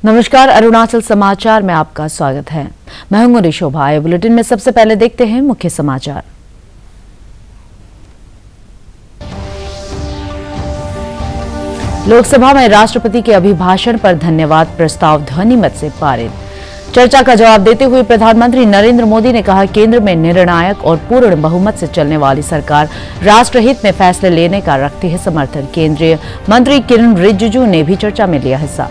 नमस्कार, अरुणाचल समाचार में आपका स्वागत है। मैं हूं शोभा। बुलेटिन में सबसे पहले देखते हैं मुख्य समाचार। लोकसभा में राष्ट्रपति के अभिभाषण पर धन्यवाद प्रस्ताव ध्वनिमत से पारित। चर्चा का जवाब देते हुए प्रधानमंत्री नरेंद्र मोदी ने कहा, केंद्र में निर्णायक और पूर्ण बहुमत से चलने वाली सरकार राष्ट्रहित में फैसले लेने का रखती है समर्थन। केंद्रीय मंत्री किरण रिजिजू ने भी चर्चा में लिया हिस्सा।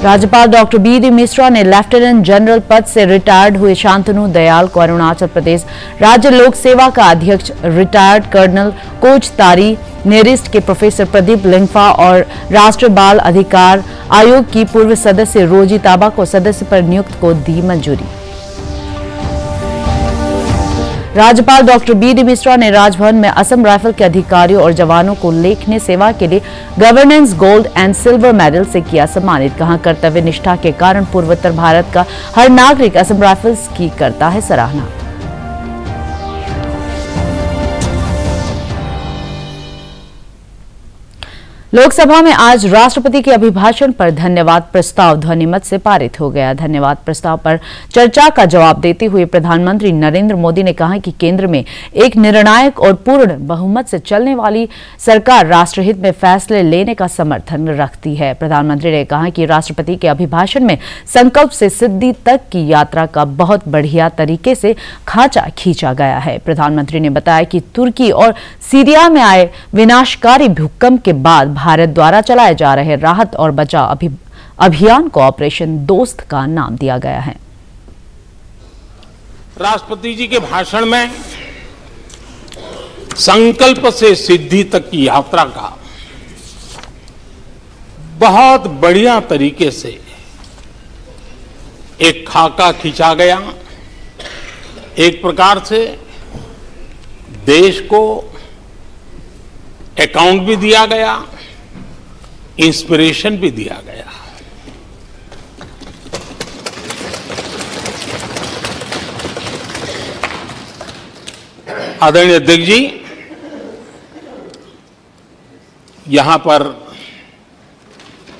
राज्यपाल डॉक्टर बी.डी. मिश्रा ने लेफ्टिनेंट जनरल पद से रिटायर्ड हुए शांतनु दयाल को अरुणाचल प्रदेश राज्य लोक सेवा का अध्यक्ष, रिटायर्ड कर्नल कोच तारी नेरिस्ट के प्रोफेसर प्रदीप लिंगफा और राष्ट्रीय बाल अधिकार आयोग की पूर्व सदस्य रोजी ताबा को सदस्य पर नियुक्त को दी मंजूरी। राज्यपाल डॉक्टर बी.डी. मिश्रा ने राजभवन में असम राइफल के अधिकारियों और जवानों को उल्लेखनीय सेवा के लिए governance gold and silver medal से किया सम्मानित। कहा, कर्तव्य निष्ठा के कारण पूर्वोत्तर भारत का हर नागरिक असम राइफल्स की करता है सराहना। लोकसभा में आज राष्ट्रपति के अभिभाषण पर धन्यवाद प्रस्ताव ध्वनिमत से पारित हो गया। धन्यवाद प्रस्ताव पर चर्चा का जवाब देते हुए प्रधानमंत्री नरेंद्र मोदी ने कहा कि केंद्र में एक निर्णायक और पूर्ण बहुमत से चलने वाली सरकार राष्ट्रहित में फैसले लेने का समर्थन रखती है। प्रधानमंत्री ने कहा कि राष्ट्रपति के अभिभाषण में संकल्प से सिद्धि तक की यात्रा का बहुत बढ़िया तरीके से खांचा खींचा गया है। प्रधानमंत्री ने बताया कि तुर्की और सीरिया में आए विनाशकारी भूकंप के बाद भारत द्वारा चलाए जा रहे राहत और बचाव अभियान को ऑपरेशन दोस्त का नाम दिया गया है। राष्ट्रपति जी के भाषण में संकल्प से सिद्धि तक की यात्रा का बहुत बढ़िया तरीके से एक खाका खींचा गया। एक प्रकार से देश को अकाउंट भी दिया गया, इंस्पिरेशन भी दिया गया। आदरणीय अध्यक्ष जी, यहां पर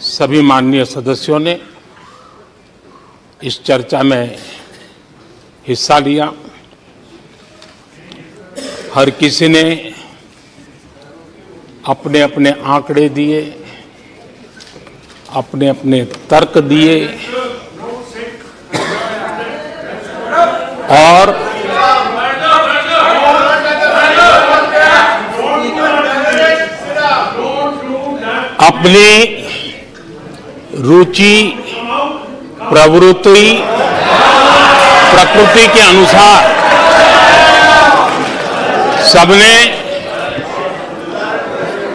सभी माननीय सदस्यों ने इस चर्चा में हिस्सा लिया। हर किसी ने अपने अपने आंकड़े दिए, अपने अपने तर्क दिए और अपनी रुचि, प्रवृत्ति, प्रकृति के अनुसार सबने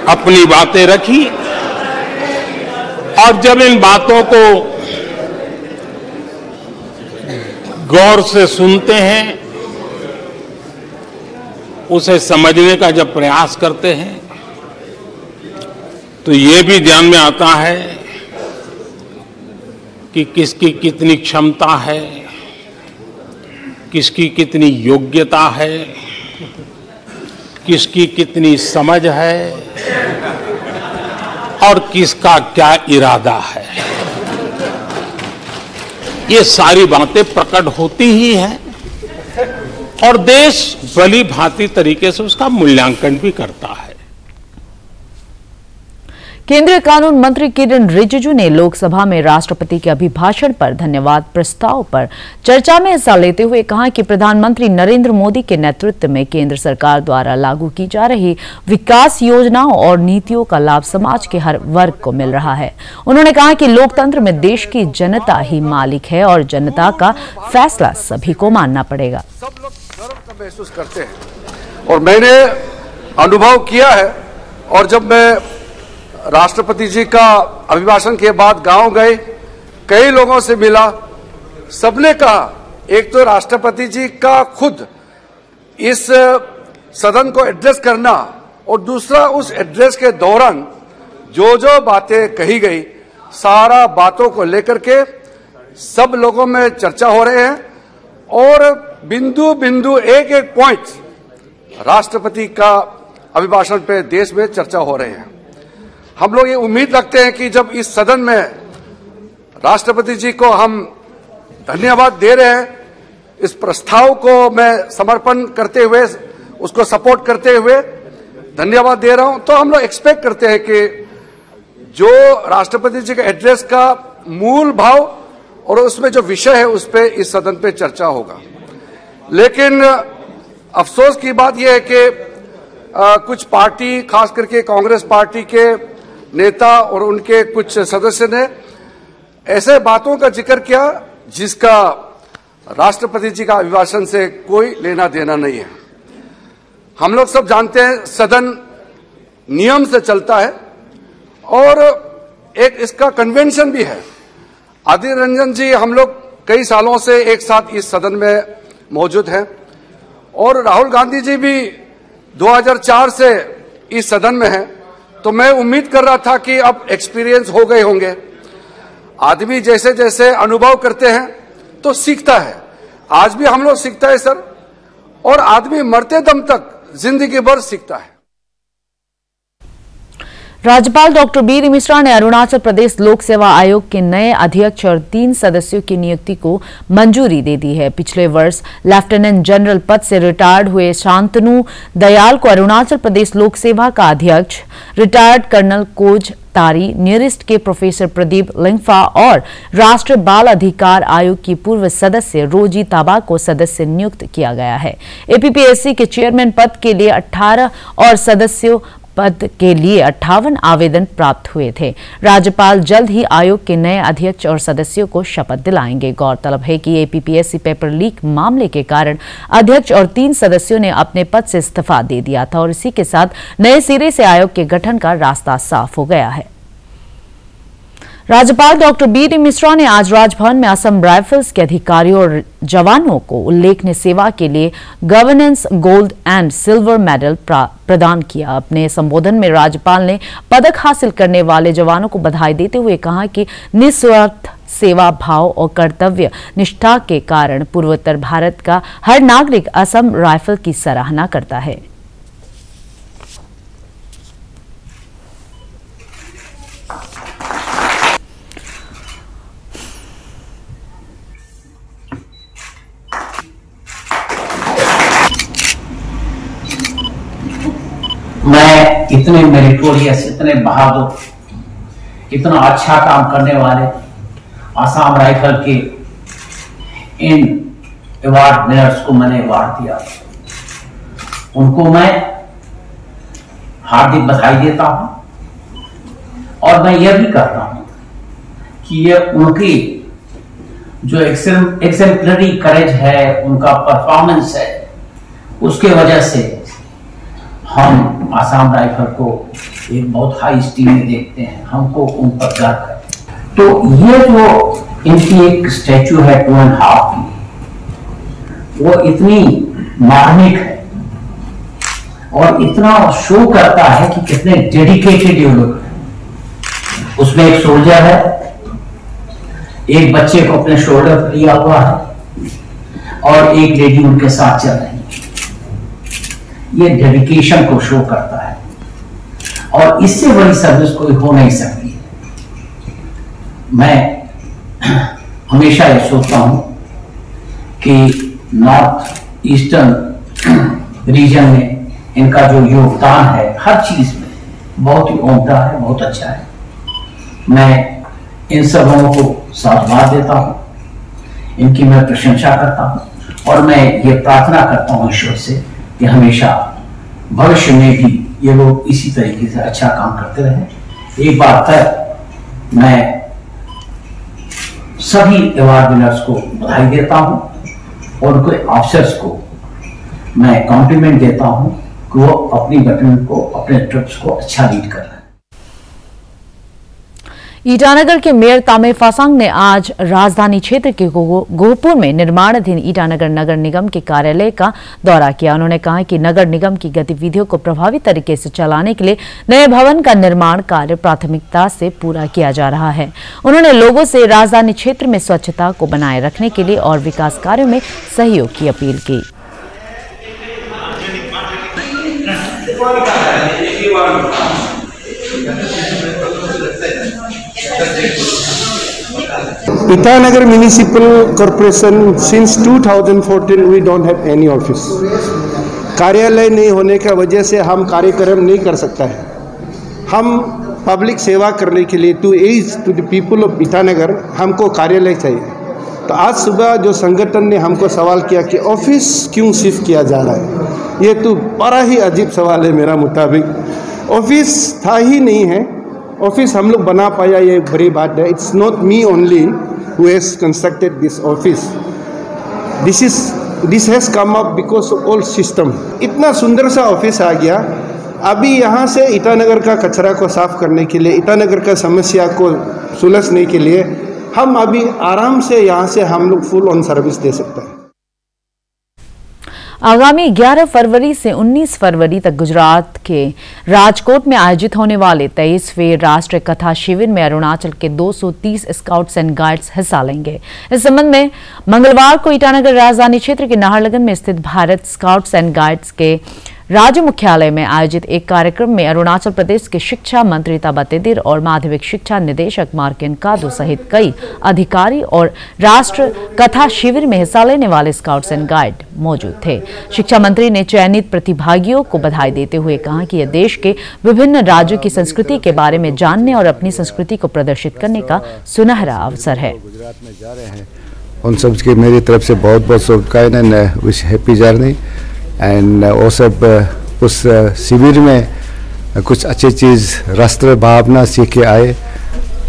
अपनी बातें रखी। और जब इन बातों को गौर से सुनते हैं, उसे समझने का जब प्रयास करते हैं, तो ये भी ध्यान में आता है कि किसकी कितनी क्षमता है, किसकी कितनी योग्यता है, किसकी कितनी समझ है और किसका क्या इरादा है। ये सारी बातें प्रकट होती ही हैं और देश भली भांति तरीके से उसका मूल्यांकन भी करता है। केंद्रीय कानून मंत्री किरण रिजिजू ने लोकसभा में राष्ट्रपति के अभिभाषण पर धन्यवाद प्रस्ताव पर चर्चा में हिस्सा लेते हुए कहा कि प्रधानमंत्री नरेंद्र मोदी के नेतृत्व में केंद्र सरकार द्वारा लागू की जा रही विकास योजनाओं और नीतियों का लाभ समाज के हर वर्ग को मिल रहा है। उन्होंने कहा कि लोकतंत्र में देश की जनता ही मालिक है और जनता का फैसला सभी को मानना पड़ेगा। सब लोग गर्व महसूस करते हैं और मैंने अनुभव किया है। और जब मैं राष्ट्रपति जी का अभिभाषण के बाद गांव गए, कई लोगों से मिला, सबने कहा, एक तो राष्ट्रपति जी का खुद इस सदन को एड्रेस करना और दूसरा उस एड्रेस के दौरान जो जो बातें कही गई, सारा बातों को लेकर के सब लोगों में चर्चा हो रहे हैं और बिंदु बिंदु एक एक पॉइंट राष्ट्रपति का अभिभाषण पे देश में चर्चा हो रहे हैं। हम लोग ये उम्मीद रखते हैं कि जब इस सदन में राष्ट्रपति जी को हम धन्यवाद दे रहे हैं, इस प्रस्ताव को मैं समर्पण करते हुए, उसको सपोर्ट करते हुए धन्यवाद दे रहा हूं, तो हम लोग एक्सपेक्ट करते हैं कि जो राष्ट्रपति जी के एड्रेस का मूल भाव और उसमें जो विषय है उस पे इस सदन पे चर्चा होगा। लेकिन अफसोस की बात यह है कि कुछ पार्टी, खास करके कांग्रेस पार्टी के नेता और उनके कुछ सदस्य ने ऐसे बातों का जिक्र किया जिसका राष्ट्रपति जी का अभिभाषण से कोई लेना देना नहीं है। हम लोग सब जानते हैं सदन नियम से चलता है और एक इसका कन्वेंशन भी है। अधीर रंजन जी हम लोग कई सालों से एक साथ इस सदन में मौजूद हैं और राहुल गांधी जी भी 2004 से इस सदन में हैं, तो मैं उम्मीद कर रहा था कि अब एक्सपीरियंस हो गए होंगे। आदमी जैसे जैसे अनुभव करते हैं तो सीखता है। आज भी हम लोग सीखता है सर, और आदमी मरते दम तक जिंदगी भर सीखता है। राज्यपाल डॉक्टर बी.डी. मिश्रा ने अरुणाचल प्रदेश लोक सेवा आयोग के नए अध्यक्ष और 3 सदस्यों की नियुक्ति को मंजूरी दे दी है। पिछले वर्ष लेफ्टिनेंट जनरल पद से रिटायर्ड हुए शांतनु दयाल को अरुणाचल प्रदेश लोक सेवा का अध्यक्ष, रिटायर्ड कर्नल कोज तारी, नियरिस्ट के प्रोफेसर प्रदीप लिंगफा और राष्ट्रीय बाल अधिकार आयोग की पूर्व सदस्य रोजी ताबा को सदस्य नियुक्त किया गया है। एपीपीएससी के चेयरमैन पद के लिए 18 और सदस्यों पद के लिए 58 आवेदन प्राप्त हुए थे। राज्यपाल जल्द ही आयोग के नए अध्यक्ष और सदस्यों को शपथ दिलाएंगे। गौरतलब है कि एपीपीएससी पेपर लीक मामले के कारण अध्यक्ष और 3 सदस्यों ने अपने पद से इस्तीफा दे दिया था और इसी के साथ नए सिरे से आयोग के गठन का रास्ता साफ हो गया है। राज्यपाल डॉक्टर बी.डी. मिश्रा ने आज राजभवन में असम राइफल्स के अधिकारियों और जवानों को उल्लेखनीय सेवा के लिए governance gold and silver medal प्रदान किया। अपने संबोधन में राज्यपाल ने पदक हासिल करने वाले जवानों को बधाई देते हुए कहा कि निस्वार्थ सेवा भाव और कर्तव्य निष्ठा के कारण पूर्वोत्तर भारत का हर नागरिक असम राइफल की सराहना करता है। मैं इतने मेरिटोरियस, इतने बहादुर, इतना अच्छा काम करने वाले आसाम राइफल के इन अवार्ड विनर्स को मैंने अवार्ड दिया, उनको मैं हार्दिक बधाई देता हूं। और मैं यह भी कहता हूं कि ये उनकी जो एक्सेम्पलरी करेज है, उनका परफॉर्मेंस है, उसके वजह से हम आसाम राइफल को एक बहुत हाई स्टीम में देखते हैं। हमको उन पर गर्व है। तो ये जो इनकी एक स्टैचू है 2.5 की, वो इतनी मार्मिक है और इतना शो करता है कि कितने डेडिकेटेड ये लोग हैं। उसमें एक सोल्जर है, एक बच्चे को अपने शोल्डर पर लिया हुआ है और एक लेडी उनके साथ चल रही है। ये डेडिकेशन को शो करता है और इससे बड़ी सर्विस कोई हो नहीं सकती है। मैं हमेशा ये सोचता हूं कि नॉर्थ ईस्टर्न रीजन में इनका जो योगदान है हर चीज में बहुत ही उम्दा है, बहुत अच्छा है। मैं इन सब लोगों को साधुवाद देता हूं, इनकी मैं प्रशंसा करता हूं और मैं ये प्रार्थना करता हूं ईश्वर से कि हमेशा भविष्य में भी ये लोग इसी तरीके से अच्छा काम करते रहे। एक बार फिर मैं सभी अवार्ड विनर्स को बधाई देता हूं और उनके ऑफिसर्स को मैं कॉम्प्लीमेंट देता हूं कि वो अपनी बटालियन को, अपने ट्रुप्स को अच्छा लीड कर रहे हैं। ईटानगर के मेयर तामे फासांग ने आज राजधानी क्षेत्र के गोहपुर में निर्माणाधीन ईटानगर नगर निगम के कार्यालय का दौरा किया। उन्होंने कहा कि नगर निगम की गतिविधियों को प्रभावी तरीके से चलाने के लिए नए भवन का निर्माण कार्य प्राथमिकता से पूरा किया जा रहा है। उन्होंने लोगों से राजधानी क्षेत्र में स्वच्छता को बनाए रखने के लिए और विकास कार्यों में सहयोग की अपील की। Itanagar Municipal Corporation, since 2014 we don't have any office. कार्यालय नहीं होने की वजह से हम कार्यक्रम नहीं कर सकता है. हम पब्लिक सेवा करने के लिए to as to the people of Itanagar हमको कार्यालय चाहिए. तो आज सुबह जो संगठन ने हमको सवाल किया कि ऑफिस क्यों शिफ्ट किया जा रहा है, ये तो बड़ा ही अजीब सवाल है. मेरा मुताबिक ऑफिस था ही नहीं है. ऑफिस हम लोग बना पाया ये बड़ी बात है. It's not me only who has constructed this office. This has come up because of all system. इतना सुंदर सा ऑफिस आ गया. अभी यहाँ से ईटानगर का कचरा को साफ करने के लिए, ईटानगर का समस्या को सुलझने के लिए हम अभी आराम से यहाँ से हम लोग फुल ऑन सर्विस दे सकते हैं. आगामी 11 फरवरी से 19 फरवरी तक गुजरात के राजकोट में आयोजित होने वाले 23वें राष्ट्रीय कथा शिविर में अरुणाचल के 230 स्काउट्स एंड गाइड्स हिस्सा लेंगे. इस संबंध में मंगलवार को ईटानगर राजधानी क्षेत्र के नाहरलगन में स्थित भारत स्काउट्स एंड गाइड्स के राज्य मुख्यालय में आयोजित एक कार्यक्रम में अरुणाचल प्रदेश के शिक्षा मंत्री ताबा तेदिर और माध्यमिक शिक्षा निदेशक मार्केन कादो सहित कई अधिकारी और राष्ट्र कथा शिविर में हिस्सा लेने वाले स्काउट्स एंड गाइड मौजूद थे. शिक्षा मंत्री ने चयनित प्रतिभागियों को बधाई देते हुए कहा कि यह देश के विभिन्न राज्यों की संस्कृति के बारे में जानने और अपनी संस्कृति को प्रदर्शित करने का सुनहरा अवसर है. गुजरात में जा रहे हैं, उन सब की मेरी तरफ से बहुत बहुत शुभकामनाएं and wish happy journey. And वो सब उस शिविर में कुछ अच्छी चीज़ राष्ट्र भावना सीख के आए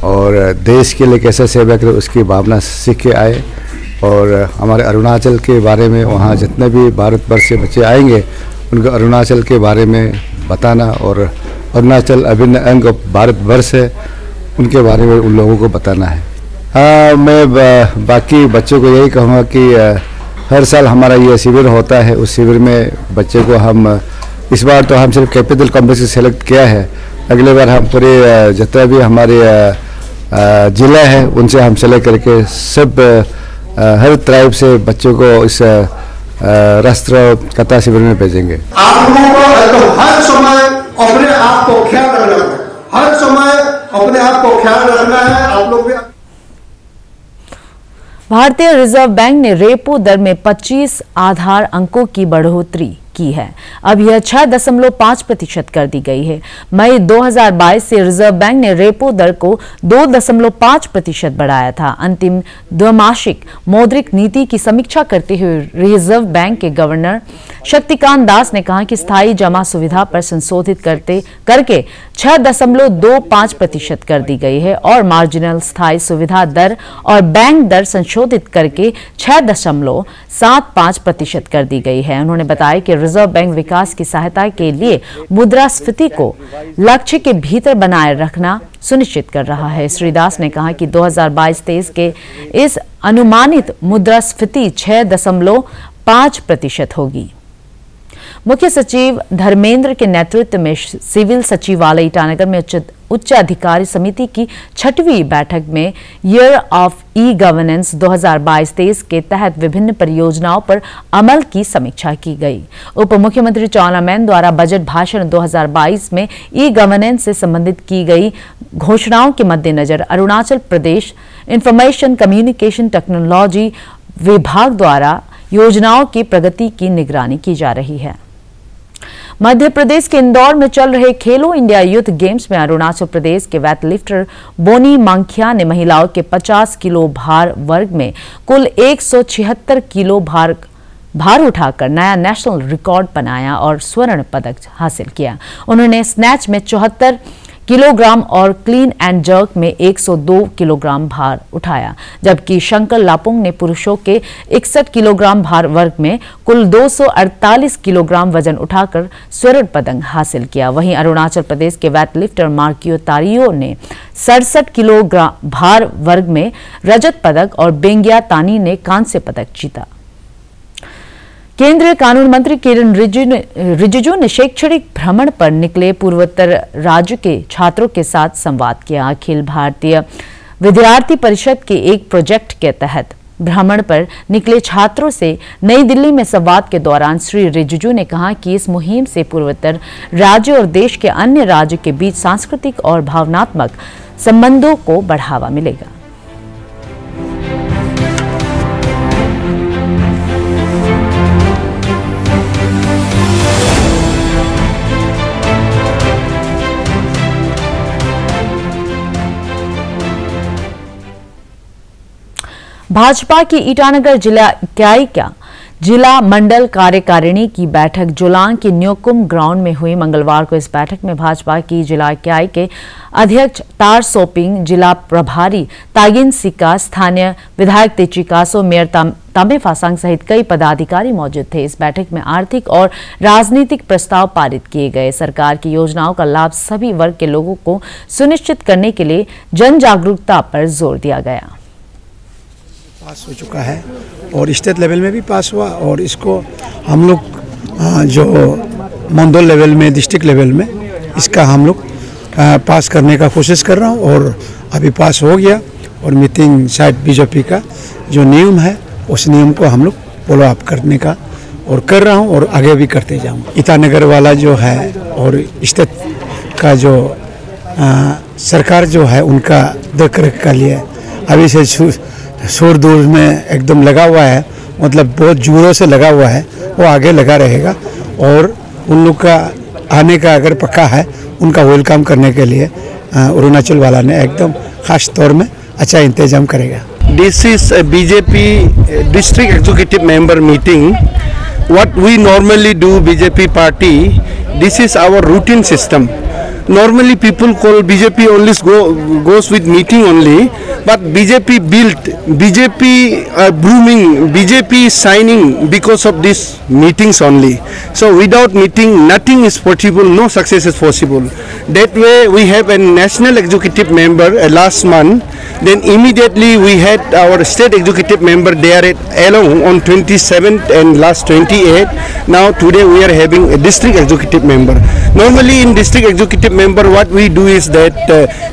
और देश के लिए कैसे सेवा करें उसकी भावना सीख के आए. और हमारे अरुणाचल के बारे में वहाँ जितने भी भारतवर्ष से बच्चे आएंगे उनको अरुणाचल के बारे में बताना और अरुणाचल अभिन्न अंग भारतवर्ष है उनके बारे में उन लोगों को बताना है. हाँ, मैं बाकी बच्चों को यही कहूँगा कि हर साल हमारा ये शिविर होता है. उस शिविर में बच्चे को हम इस बार तो हम सिर्फ कैपिटल कॉम्प्लेक्स से सेलेक्ट किया है. अगले बार हम पूरे जितना भी हमारे ज़िला है उनसे हम सेलेक्ट करके सब हर ट्राइब से बच्चों को इस राष्ट्र कथा शिविर में भेजेंगे. आप लोगों को हर समय अपने आप को ख्याल रखना है. हर समय अपने आप को ख्याल रखना है. आप लोग भी. भारतीय रिजर्व बैंक ने रेपो दर में 25 आधार अंकों की बढ़ोतरी की है. अब यह 6.5% कर दी गई है. मई 2022 से रिजर्व बैंक ने रेपो दर को 2.5% बढ़ाया था. अंतिम द्विमासिक मौद्रिक नीति की समीक्षा करते हुए रिजर्व बैंक के गवर्नर शक्तिकांत दास ने कहा कि स्थायी जमा सुविधा पर संशोधित करके 6.25% कर दी गई है और मार्जिनल स्थायी सुविधा दर और बैंक दर संशोधित करके 6.75% कर दी गई है. उन्होंने बताया कि रिजर्व बैंक विकास की सहायता के लिए मुद्रास्फीति को लक्ष्य के भीतर बनाए रखना सुनिश्चित कर रहा है. श्री दास ने कहा कि 2022-23 के इस अनुमानित मुद्रास्फीति 6.5% होगी. मुख्य सचिव धर्मेंद्र के नेतृत्व में सिविल सचिवालय ईटानगर में उच्च अधिकारी समिति की 6वीं बैठक में ईयर ऑफ ई गवर्नेंस 2022-23 के तहत विभिन्न परियोजनाओं पर अमल की समीक्षा की गई. उप मुख्यमंत्री चाउना मैन द्वारा बजट भाषण 2022 में ई गवर्नेंस से संबंधित की गई घोषणाओं के मद्देनजर Arunachal Pradesh information communication technology विभाग द्वारा योजनाओं की प्रगति की निगरानी की जा रही है. मध्य प्रदेश के इंदौर में चल रहे खेलो इंडिया यूथ गेम्स में अरुणाचल प्रदेश के वेटलिफ्टर बोनी मांखिया ने महिलाओं के 50 किलो भार वर्ग में कुल 176 किलो भार उठाकर नया नेशनल रिकॉर्ड बनाया और स्वर्ण पदक हासिल किया. उन्होंने स्नैच में 74 किलोग्राम और क्लीन एंड जर्क में 102 किलोग्राम भार उठाया, जबकि शंकर लापुंग ने पुरुषों के 61 किलोग्राम भार वर्ग में कुल 248 किलोग्राम वजन उठाकर स्वर्ण पदक हासिल किया. वहीं अरुणाचल प्रदेश के वेटलिफ्टर मार्कियो तारियो ने 67 किलोग्राम भार वर्ग में रजत पदक और बेंगिया तानी ने कांस्य पदक जीता. केंद्रीय कानून मंत्री किरण रिजिजू ने शैक्षणिक भ्रमण पर निकले पूर्वोत्तर राज्य के छात्रों के साथ संवाद किया. अखिल भारतीय विद्यार्थी परिषद के एक प्रोजेक्ट के तहत भ्रमण पर निकले छात्रों से नई दिल्ली में संवाद के दौरान श्री रिजिजू ने कहा कि इस मुहिम से पूर्वोत्तर राज्य और देश के अन्य राज्य के बीच सांस्कृतिक और भावनात्मक संबंधों को बढ़ावा मिलेगा। भाजपा की ईटानगर जिला इकाई का जिला मंडल कार्यकारिणी की बैठक जोलांग के न्योकुम ग्राउंड में हुई मंगलवार को। इस बैठक में भाजपा की जिला इकाई के अध्यक्ष तार सोपिंग, जिला प्रभारी तागिन सिक्का, स्थानीय विधायक तेची कासो, मेयर तामे फासांग सहित कई पदाधिकारी मौजूद थे। इस बैठक में आर्थिक और राजनीतिक प्रस्ताव पारित किए गए। सरकार की योजनाओं का लाभ सभी वर्ग के लोगों को सुनिश्चित करने के लिए जन जागरूकता पर जोर दिया गया। पास हो चुका है और स्टेट लेवल में भी पास हुआ और इसको हम लोग जो मंडल लेवल में, डिस्ट्रिक्ट लेवल में इसका हम लोग पास करने का कोशिश कर रहा हूँ और अभी पास हो गया। और मीटिंग शायद बीजेपी का जो नियम है उस नियम को हम लोग फॉलो अप करने का और कर रहा हूँ और आगे भी करते जाऊँगा। ईटानगर वाला जो है और स्टेट का जो सरकार जो है उनका देख रेख के लिए अभी से शोर दूर में एकदम लगा हुआ है, मतलब बहुत जोरों से लगा हुआ है, वो आगे लगा रहेगा। और उन लोग का आने का अगर पक्का है, उनका वेलकम करने के लिए अरुणाचल वाला ने एकदम खास तौर में अच्छा इंतजाम करेगा। This is a BJP district executive member meeting. What we normally do, BJP party, this is our routine system. Normally people call BJP only goes with meeting only, but BJP built, BJP blooming, BJP is shining because of these meetings only. So without meeting nothing is possible, no success is possible. That way we have a national executive member last month, then immediately we had our state executive member there along on 27th and last 28th. Now today we are having a district executive member. Normally in district executive member what we do is that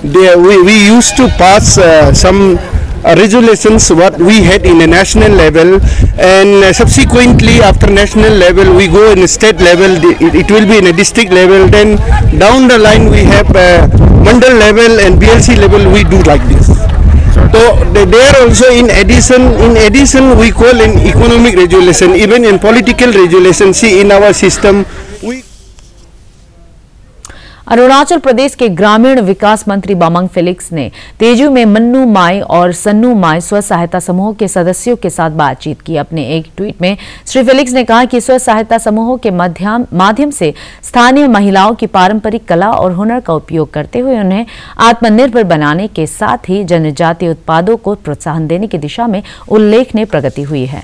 we used to pass some resolutions what we had in a national level, and subsequently after national level we go in a state level, it will be in a district level, then down the line we have mandal level and BLC level, we do like this. So there also in addition we call an economic regulation, even in political regulation. See in our system we Arunachal Pradesh के ग्रामीण विकास मंत्री Bamang Felix ने तेजू में मन्नू माई और सन्नू माई स्व सहायता समूहों के सदस्यों के साथ बातचीत की। अपने एक ट्वीट में श्री फेलिक्स ने कहा कि स्व सहायता समूहों के माध्यम से स्थानीय महिलाओं की पारंपरिक कला और हुनर का उपयोग करते हुए उन्हें आत्मनिर्भर बनाने के साथ ही जनजातीय उत्पादों को प्रोत्साहन देने की दिशा में उल्लेखनीय प्रगति हुई है।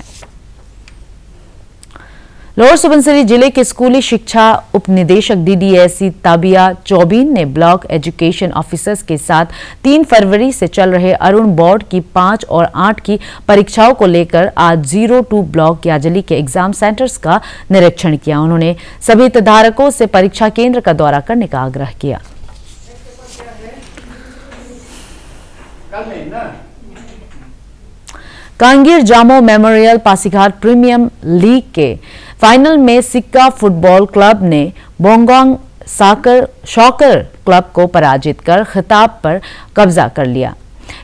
लोअर सुबनसिरी जिले के स्कूली शिक्षा उप निदेशक DDSE ताबिया चौबीन ने ब्लॉक एजुकेशन ऑफिसर्स के साथ 3 फरवरी से चल रहे अरुण बोर्ड की 5 और 8 की परीक्षाओं को लेकर आज 02 ब्लॉक याजली के एग्जाम सेंटर्स का निरीक्षण किया। उन्होंने सभी हितधारकों से परीक्षा केंद्र का दौरा करने का आग्रह किया। कांगीर जामो मेमोरियल पासीघाट प्रीमियम लीग के फाइनल में सिक्का फुटबॉल क्लब ने बोंगोंग शॉकर क्लब को पराजित कर खिताब पर कब्जा कर लिया।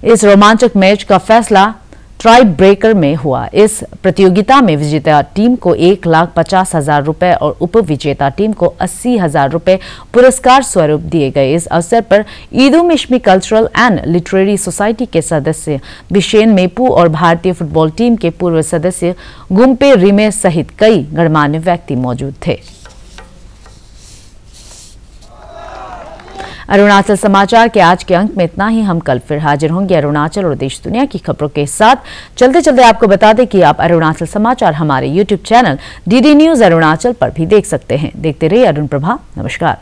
इस रोमांचक मैच का फैसला ट्राई ब्रेकर में हुआ। इस प्रतियोगिता में विजेता टीम को 1,50,000 रुपए और उप विजेता टीम को 80,000 रुपए पुरस्कार स्वरूप दिए गए। इस अवसर पर Idu Mishmi cultural and literary society के सदस्य बिशेन मेपू और भारतीय फुटबॉल टीम के पूर्व सदस्य गुम्पे रिमे सहित कई गणमान्य व्यक्ति मौजूद थे। अरुणाचल समाचार के आज के अंक में इतना ही। हम कल फिर हाजिर होंगे अरुणाचल और देश दुनिया की खबरों के साथ। चलते चलते आपको बता दें कि आप अरुणाचल समाचार हमारे YouTube channel DD news Arunachal पर भी देख सकते हैं। देखते रहिए अरुण प्रभा। नमस्कार।